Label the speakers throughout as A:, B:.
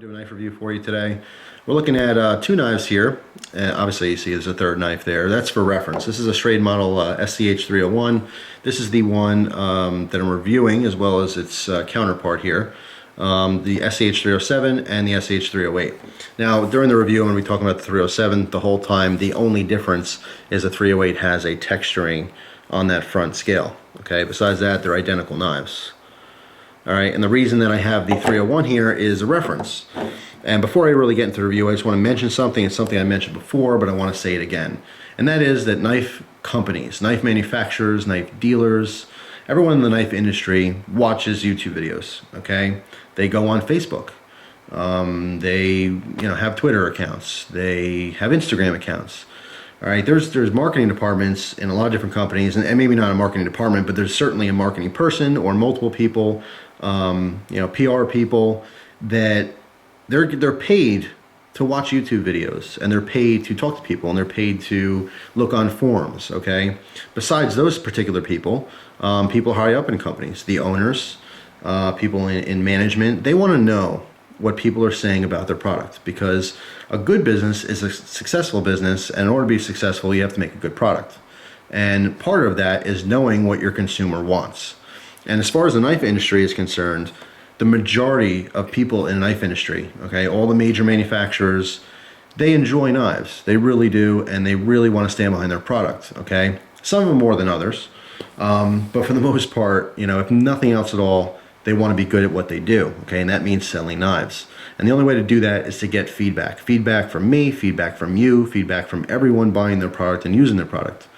A: Do a knife review for you today. We're looking at two knives here. Obviously you see there's a third knife there. That's for reference. This is a Schrade model SCH301. This is the one that I'm reviewing, as well as its counterpart here, the SCH307 and the SCH308. Now during the review, I'm going to be talking about the 307 the whole time. The only difference is the 308 has a texturing on that front scale. Okay, besides that, they're identical knives. All right, and the reason that I have the 301 here is a reference. And before I really get into the review, I just want to mention something. It's something I mentioned before, but I want to say it again. And that is that knife companies, knife manufacturers, knife dealers, everyone in the knife industry watches YouTube videos, okay? They go on Facebook. They have Twitter accounts. They have Instagram accounts. All right, there's marketing departments in a lot of different companies, and maybe not a marketing department, but there's certainly a marketing person or multiple people, PR people, that they're paid to watch YouTube videos, and they're paid to talk to people, and they're paid to look on forums, okay? Besides those particular people, people high up in companies, the owners, people in management, they want to know what people are saying about their product, because a good business is a successful business, and in order to be successful, you have to make a good product. And part of that is knowing what your consumer wants. And as far as the knife industry is concerned, the majority of people in the knife industry, okay, all the major manufacturers, they enjoy knives. They really do, and they really want to stand behind their product, okay? Some of them more than others, but for the most part, if nothing else at all, they want to be good at what they do, okay? And that means selling knives. And the only way to do that is to get feedback. Feedback from me, feedback from you, feedback from everyone buying their product and using their product.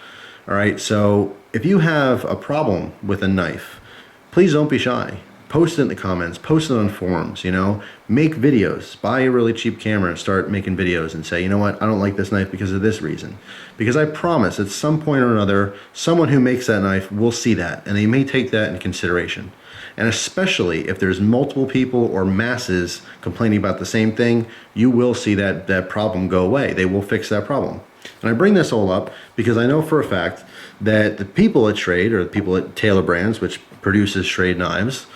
A: All right, so if you have a problem with a knife, please don't be shy. Post it in the comments, post it on forums, make videos. Buy a really cheap camera and start making videos and say, you know what, I don't like this knife because of this reason. Because I promise at some point or another, someone who makes that knife will see that, and they may take that into consideration. And especially if there's multiple people or masses complaining about the same thing, you will see that problem go away. They will fix that problem. And I bring this all up because I know for a fact that the people at Schrade, or the people at Taylor Brands, which produces Schrade knives,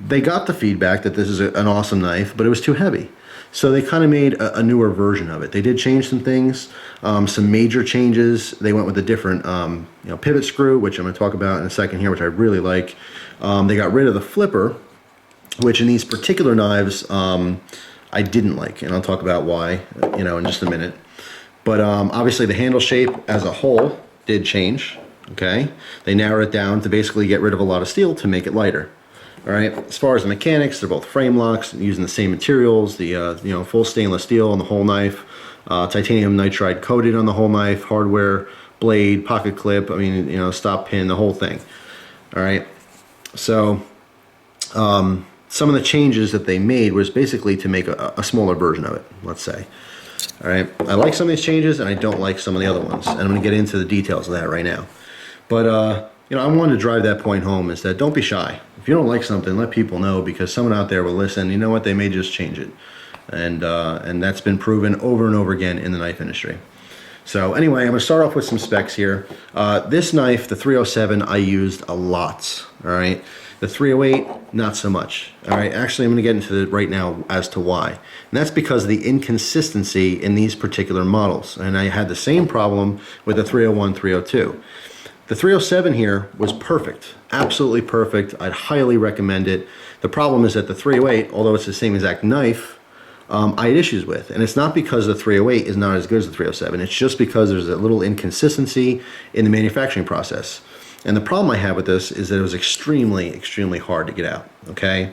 A: they got the feedback that this is an awesome knife, but it was too heavy. So they kind of made a newer version of it. They did change some things, some major changes. They went with a different pivot screw, which I'm going to talk about in a second here, which I really like. They got rid of the flipper, which in these particular knives I didn't like, and I'll talk about why in just a minute. But obviously the handle shape as a whole did change. Okay, they narrowed it down to basically get rid of a lot of steel to make it lighter. All right, as far as the mechanics, they're both Framelocks, using the same materials, the full stainless steel on the whole knife, titanium nitride coated on the whole knife, hardware, blade, pocket clip, stop pin, the whole thing. All right, so some of the changes that they made was basically to make a smaller version of it, let's say. All right, I like some of these changes, and I don't like some of the other ones, and I'm going to get into the details of that right now. But I wanted to drive that point home, is that don't be shy. If you don't like something, let people know, because someone out there will listen. You know what? They may just change it. And that's been proven over and over again in the knife industry. So anyway, I'm going to start off with some specs here. This knife, the 307, I used a lot. All right. The 308, not so much. All right. Actually, I'm going to get into it right now as to why. And that's because of the inconsistency in these particular models. And I had the same problem with the 301, 302. The 307 here was perfect, absolutely perfect. I'd highly recommend it. The problem is that the 308, although it's the same exact knife, I had issues with. And it's not because the 308 is not as good as the 307. It's just because there's a little inconsistency in the manufacturing process. And the problem I have with this is that it was extremely, extremely hard to get out, okay?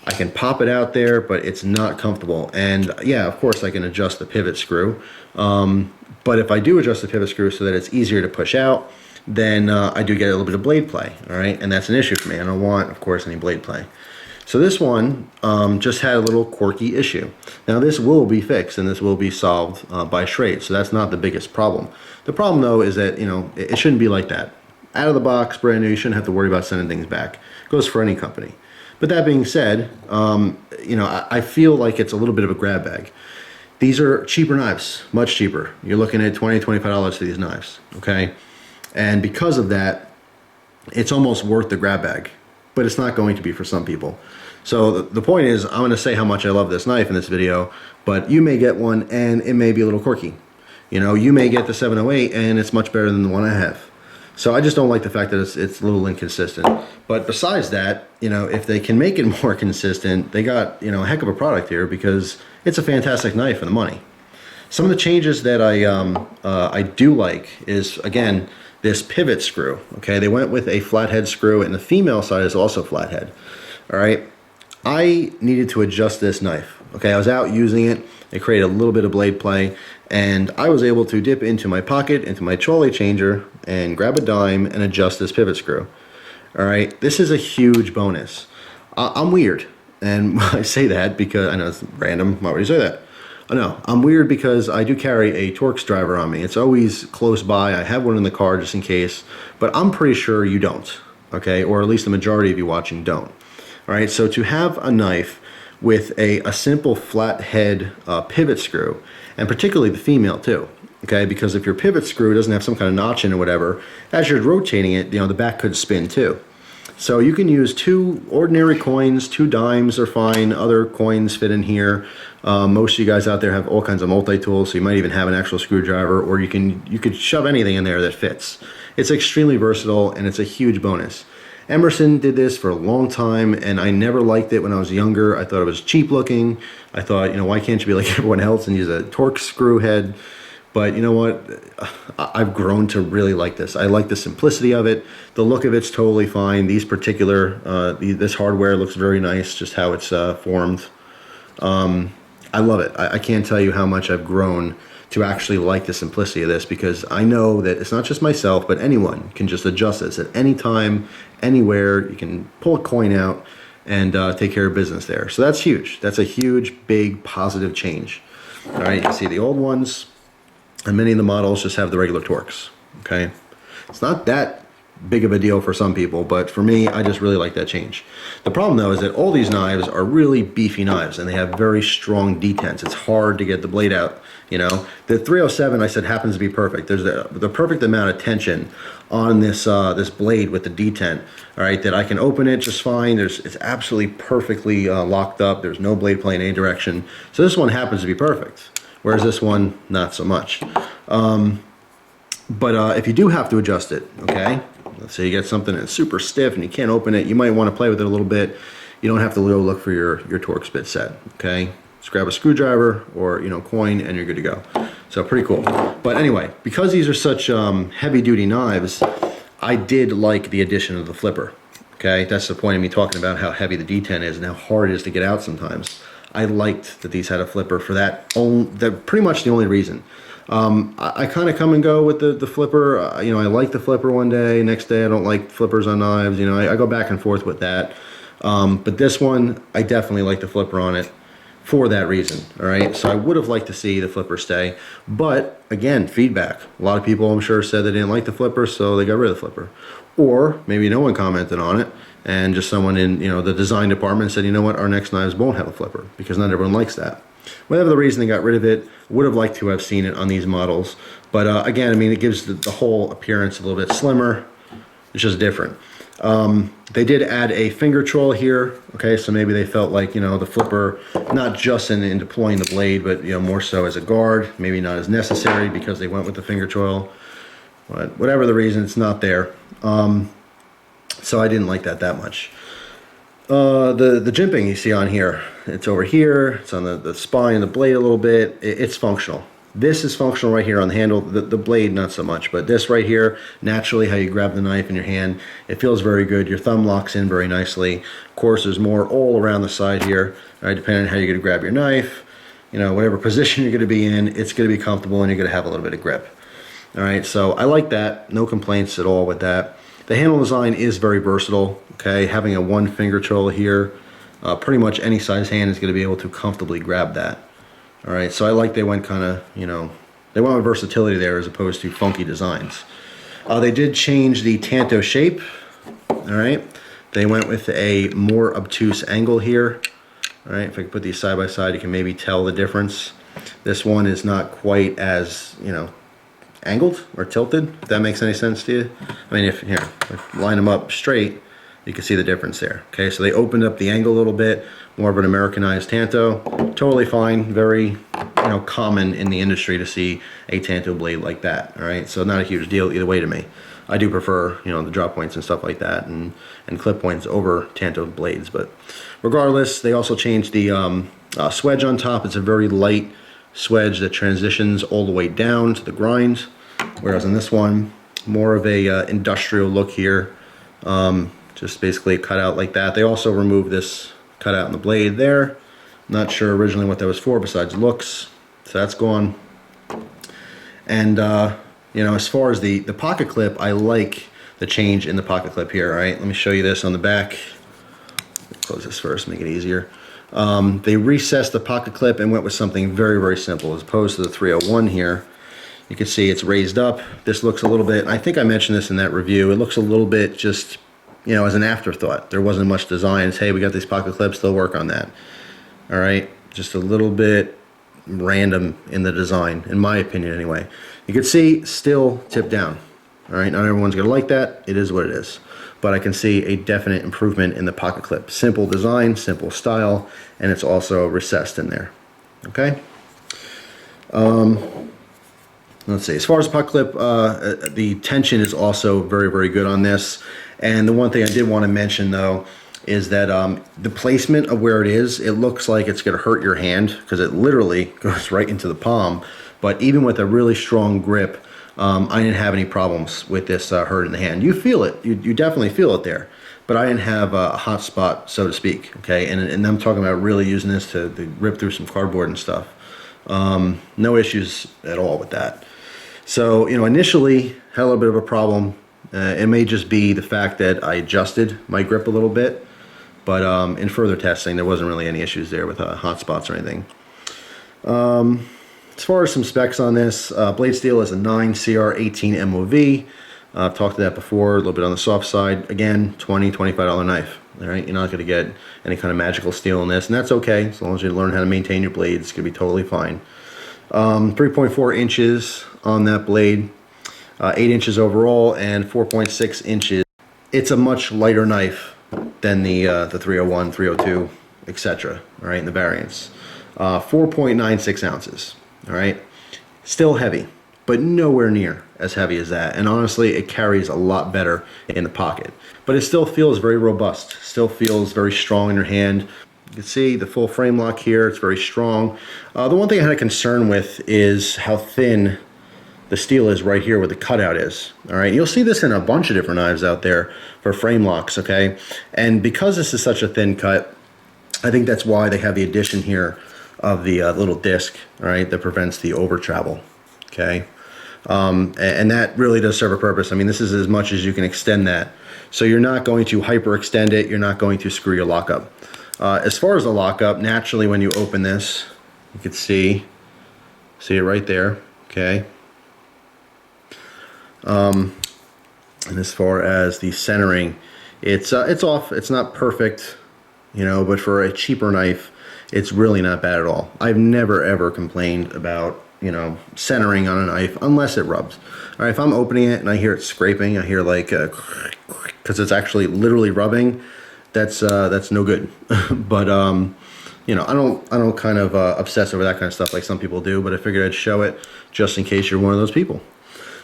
A: I can pop it out there, but it's not comfortable. And yeah, of course I can adjust the pivot screw. But if I do adjust the pivot screw so that it's easier to push out, then I do get a little bit of blade play, all right? And that's an issue for me. I don't want, of course, any blade play. So this one just had a little quirky issue. Now this will be fixed, and this will be solved by Schrade, so that's not the biggest problem. The problem, though, is that, it shouldn't be like that. Out of the box, brand new, you shouldn't have to worry about sending things back. It goes for any company. But that being said, I feel like it's a little bit of a grab bag. These are cheaper knives, much cheaper. You're looking at $20, $25 for these knives, okay? And because of that, it's almost worth the grab bag, but it's not going to be for some people. So the point is, I'm going to say how much I love this knife in this video, but you may get one and it may be a little quirky. You know, you may get the 708 and it's much better than the one I have. So I just don't like the fact that it's a little inconsistent. But besides that, you know, if they can make it more consistent, they got, you know, a heck of a product here, because it's a fantastic knife for the money. Some of the changes that I do like is, again, this pivot screw. Okay, they went with a flathead screw, and the female side is also flathead. All right, I needed to adjust this knife. Okay, I was out using it. It created a little bit of blade play, and I was able to dip into my pocket, into my trolley changer, and grab a dime and adjust this pivot screw. All right, this is a huge bonus. I'm weird, and I say that because I know it's random. Why would you say that? Oh, no, I'm weird because I do carry a Torx driver on me. It's always close by. I have one in the car just in case, but I'm pretty sure you don't, okay? Or at least the majority of you watching don't. All right, so to have a knife with a simple flat head pivot screw, and particularly the female too, okay? Because if your pivot screw doesn't have some kind of notch in or whatever, as you're rotating it, you know, the back could spin too. So you can use 2 ordinary coins, 2 dimes are fine, other coins fit in here. Most of you guys out there have all kinds of multi-tools, so you might even have an actual screwdriver, or you could shove anything in there that fits. It's extremely versatile, and it's a huge bonus. Emerson did this for a long time, and I never liked it when I was younger. I thought it was cheap looking. I thought, you know, why can't you be like everyone else and use a Torx screw head? But you know what? I've grown to really like this. I like the simplicity of it. The look of it's totally fine. These particular, this hardware looks very nice, just how it's formed. I love it. I can't tell you how much I've grown to actually like the simplicity of this, because I know that it's not just myself, but anyone can just adjust this at any time, anywhere. You can pull a coin out and take care of business there. So that's huge. That's a huge, big, positive change. All right, you can see the old ones, and many of the models just have the regular Torx, okay? It's not that big of a deal for some people, but for me, I just really like that change. The problem though is that all these knives are really beefy knives, and they have very strong detents. It's hard to get the blade out, you know? The 307, I said, happens to be perfect. There's the perfect amount of tension on this this blade with the detent, all right, that I can open it just fine. It's absolutely perfectly locked up. There's no blade play in any direction. So this one happens to be perfect, whereas this one, not so much. But if you do have to adjust it, okay, let's say you get something that's super stiff and you can't open it, you might want to play with it a little bit. You don't have to go look for your Torx bit set, okay? Just grab a screwdriver or, you know, coin, and you're good to go. So pretty cool. But anyway, because these are such heavy-duty knives, I did like the addition of the flipper, okay? That's the point of me talking about how heavy the detent is and how hard it is to get out sometimes. I liked that these had a flipper for that. Pretty much the only reason. I kind of come and go with the flipper. You know, I like the flipper one day, next day I don't like flippers on knives. You know, I go back and forth with that. But this one, I definitely like the flipper on it for that reason, all right? So I would have liked to see the flipper stay, but again, feedback. A lot of people, I'm sure, said they didn't like the flipper, so they got rid of the flipper. Or maybe no one commented on it, and just someone in, you know, the design department said, you know what, our next knives won't have a flipper, because not everyone likes that. Whatever the reason they got rid of it, would have liked to have seen it on these models. But again, I mean, it gives the whole appearance a little bit slimmer. It's just different. They did add a finger troll here, okay, so maybe they felt like, you know, the flipper, not just in deploying the blade, but, you know, more so as a guard, maybe not as necessary because they went with the finger troll. But whatever the reason, it's not there. So I didn't like that much. The jimping you see on here, it's over here, it's on the spine, the blade a little bit, it's functional. This is functional right here on the handle, the blade not so much, but this right here, naturally how you grab the knife in your hand, it feels very good. Your thumb locks in very nicely. Of course, there's more all around the side here, all right, depending on how you're going to grab your knife, you know, whatever position you're going to be in, it's going to be comfortable and you're going to have a little bit of grip. All right, so I like that, no complaints at all with that. The handle design is very versatile, okay, having a one finger troll here, pretty much any size hand is going to be able to comfortably grab that. All right, so I like they went kind of, you know, they went with versatility there as opposed to funky designs. They did change the tanto shape, all right. They went with a more obtuse angle here. All right, if I can put these side by side, you can maybe tell the difference. This one is not quite as, you know, angled or tilted, if that makes any sense to you. I mean, if I line them up straight, You can see the difference there. Okay, so they opened up the angle a little bit, more of an Americanized Tanto. Totally fine, very common in the industry to see a Tanto blade like that. All right, so not a huge deal either way to me. I do prefer the drop points and stuff like that, and clip points over Tanto blades. But regardless, they also changed the swedge on top. It's a very light swedge that transitions all the way down to the grind, whereas on this one, more of a industrial look here. Just basically cut out like that. They also removed this cutout in the blade there. Not sure originally what that was for besides looks, so that's gone. And as far as the pocket clip, I like the change in the pocket clip here. All right, let me show you this on the back. Close this first, make it easier. They recessed the pocket clip and went with something very, very simple as opposed to the 301 here. You can see it's raised up. This looks a little bit, I think I mentioned this in that review, it looks a little bit just, as an afterthought. There wasn't much design. It's, hey, we got these pocket clips, they'll work on that. All right, just a little bit random in the design, in my opinion anyway. You can see still tipped down. All right, not everyone's gonna like that. It is what it is. But I can see a definite improvement in the pocket clip. Simple design, simple style, and it's also recessed in there. Okay. Let's see, as far as the pocket clip, the tension is also very, very good on this. And the one thing I did want to mention though is that the placement of where it is, it looks like it's going to hurt your hand because it literally goes right into the palm. But even with a really strong grip, I didn't have any problems with this hurt in the hand. You feel it, you definitely feel it there. But I didn't have a hot spot, so to speak, okay? And I'm talking about really using this to rip through some cardboard and stuff. No issues at all with that. So, initially had a little bit of a problem. It may just be the fact that I adjusted my grip a little bit, but in further testing, there wasn't really any issues there with hot spots or anything. As far as some specs on this, blade steel is a 9CR18 MOV. I've talked to that before, a little bit on the soft side. Again, $20–$25 knife. All right, you're not going to get any kind of magical steel in this, and that's okay. As long as you learn how to maintain your blades, it's going to be totally fine. 3.4 inches on that blade, 8 inches overall, and 4.6 inches. It's a much lighter knife than the 301, 302, etc. All right, in the variants. 4.96 ounces. All right, still heavy, but nowhere near as heavy as that. And honestly, it carries a lot better in the pocket. But it still feels very robust. Still feels very strong in your hand. You can see the full frame lock here. It's very strong. The one thing I had a concern with is how thin the steel is right here where the cutout is. All right, you'll see this in a bunch of different knives out there for frame locks, okay? And because this is such a thin cut, I think that's why they have the addition here of the little disc, all right, that prevents the over travel, okay? And that really does serve a purpose. I mean, this is as much as you can extend that. So you're not going to hyperextend it. You're not going to screw your lockup. As far as the lockup, naturally when you open this, you can see it right there, okay? And as far as the centering, it's off. It's not perfect, but for a cheaper knife, it's really not bad at all. I've never ever complained about centering on a knife unless it rubs. All right, if I'm opening it and I hear it scraping, I hear like because it's actually literally rubbing, that's no good. But I don't kind of obsess over that kind of stuff like some people do, but I figured I'd show it just in case you're one of those people.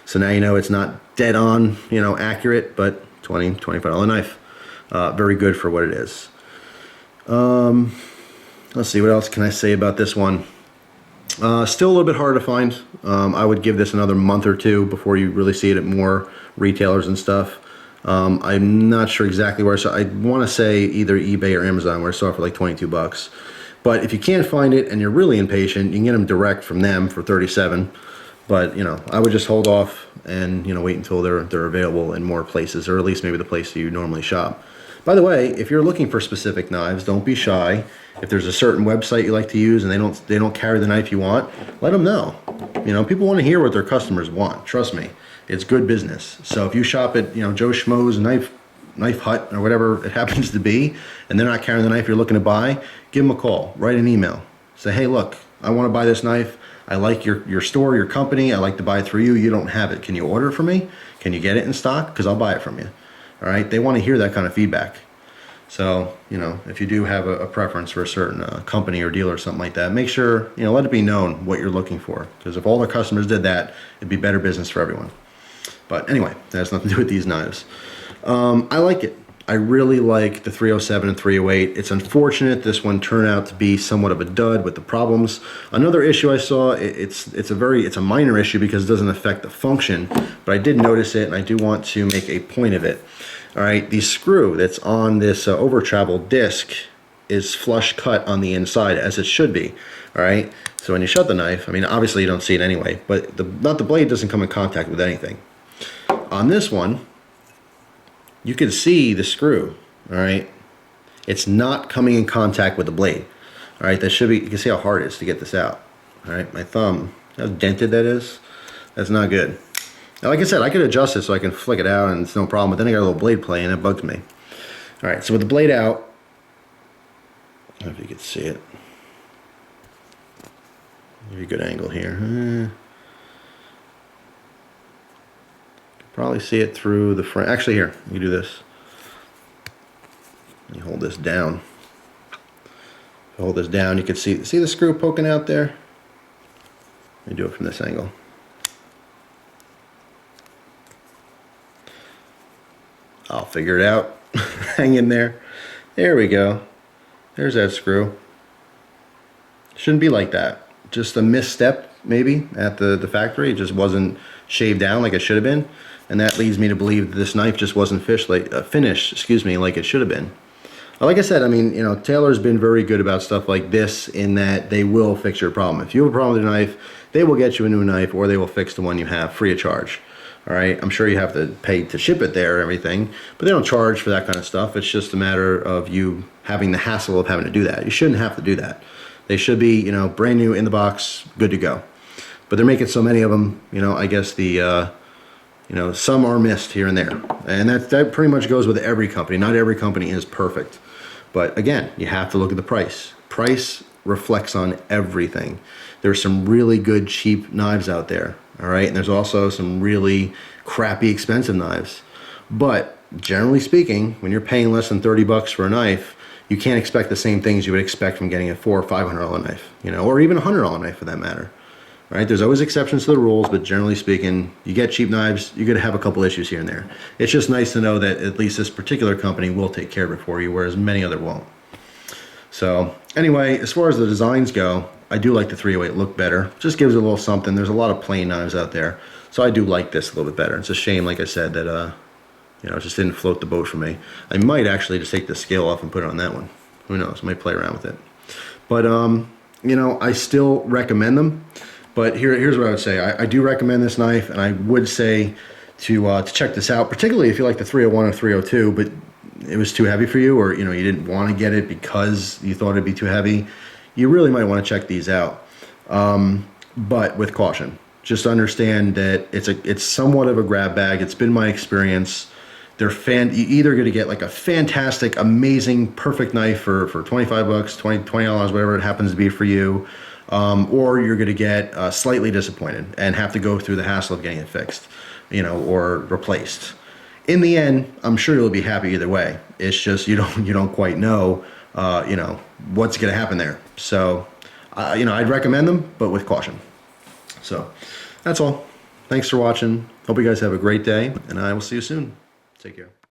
A: So now you know it's not dead on, accurate, but $20–$25 knife. Very good for what it is. Let's see, what else can I say about this one? Still a little bit hard to find. I would give this another month or two before you really see it at more retailers and stuff. I'm not sure exactly where I saw. I want to say either eBay or Amazon, where I saw it for like 22 bucks. But if you can't find it and you're really impatient, you can get them direct from them for 37. But I would just hold off and wait until they're available in more places, or at least maybe the place you normally shop. By the way, if you're looking for specific knives, don't be shy. If there's a certain website you like to use and they don't carry the knife you want, let them know. People want to hear what their customers want. Trust me, it's good business. So if you shop at Joe Schmo's knife hut or whatever it happens to be, and they're not carrying the knife you're looking to buy, give them a call, write an email, say, hey, look, I want to buy this knife. I like your store, your company. I like to buy it through you. You don't have it. Can you order it for me? Can you get it in stock? Because I'll buy it from you. All right, they want to hear that kind of feedback. So, you know, if you do have a preference for a certain company or dealer or something like that, make sure, you know, let it be known what you're looking for. Because if all the customers did that, it'd be better business for everyone. But anyway, that has nothing to do with these knives. I like it. I really like the 307 and 308. It's unfortunate this one turned out to be somewhat of a dud with the problems. Another issue I saw, it's a minor issue because it doesn't affect the function, but I did notice it and I do want to make a point of it. All right, the screw that's on this over travel disc is flush cut on the inside, as it should be. All right, so when you shut the knife, I mean, obviously you don't see it anyway, but the blade doesn't come in contact with anything. On this one, you can see the screw. All right, it's not coming in contact with the blade. All right, that should be. You can see how hard it is to get this out. All right, my thumb, how dented that is. That's not good. Now, like I said, I could adjust it so I can flick it out and it's no problem, but then I got a little blade play and it bugs me. All right, so with the blade out, I don't know if you can see it. Very good angle here. You can probably see it through the frame. Actually, here, you do this. You hold this down. Hold this down, you can see the screw poking out there? Let me do it from this angle. I'll figure it out. Hang in there. There we go. There's that screw. Shouldn't be like that. Just a misstep, maybe, at the factory. It just wasn't shaved down like it should have been. And that leads me to believe that this knife just wasn't finished, like it should have been. Like I said, I mean, you know, Taylor's been very good about stuff like this in that they will fix your problem. If you have a problem with your knife, they will get you a new knife or they will fix the one you have free of charge. All right, I'm sure you have to pay to ship it there and everything, but they don't charge for that kind of stuff. It's just a matter of you having the hassle of having to do that. You shouldn't have to do that. They should be, you know, brand new in the box, good to go. But they're making so many of them, you know, I guess you know, some are missed here and there. And that pretty much goes with every company. Not every company is perfect. But again, you have to look at the price. Price reflects on everything. There's some really good cheap knives out there. All right, and there's also some really crappy expensive knives. But generally speaking, when you're paying less than 30 bucks for a knife, you can't expect the same things you would expect from getting a $400 or $500 knife, you know, or even a $100 knife for that matter. All right, there's always exceptions to the rules, but generally speaking, you get cheap knives, you're gonna have a couple issues here and there. It's just nice to know that at least this particular company will take care of it for you, whereas many other won't. So anyway, as far as the designs go, I do like the 308 look better. Just gives it a little something. There's a lot of plain knives out there, so I do like this a little bit better. It's a shame, like I said, that you know, it just didn't float the boat for me. I might actually just take the scale off and put it on that one. Who knows? I might play around with it. But you know, I still recommend them. But here's what I would say. I do recommend this knife, and I would say to check this out, particularly if you like the 301 or 302, but it was too heavy for you, or you know, you didn't want to get it because you thought it'd be too heavy. You really might want to check these out, but with caution. Just understand that it's somewhat of a grab bag. It's been my experience. You're either going to get like a fantastic, amazing, perfect knife for 25 bucks, $20, whatever it happens to be for you, or you're going to get slightly disappointed and have to go through the hassle of getting it fixed, you know, or replaced. In the end, I'm sure you'll be happy either way. It's just you don't quite know, you know, what's going to happen there. So, you know, I'd recommend them, but with caution. So, that's all. Thanks for watching. Hope you guys have a great day, and I will see you soon. Take care.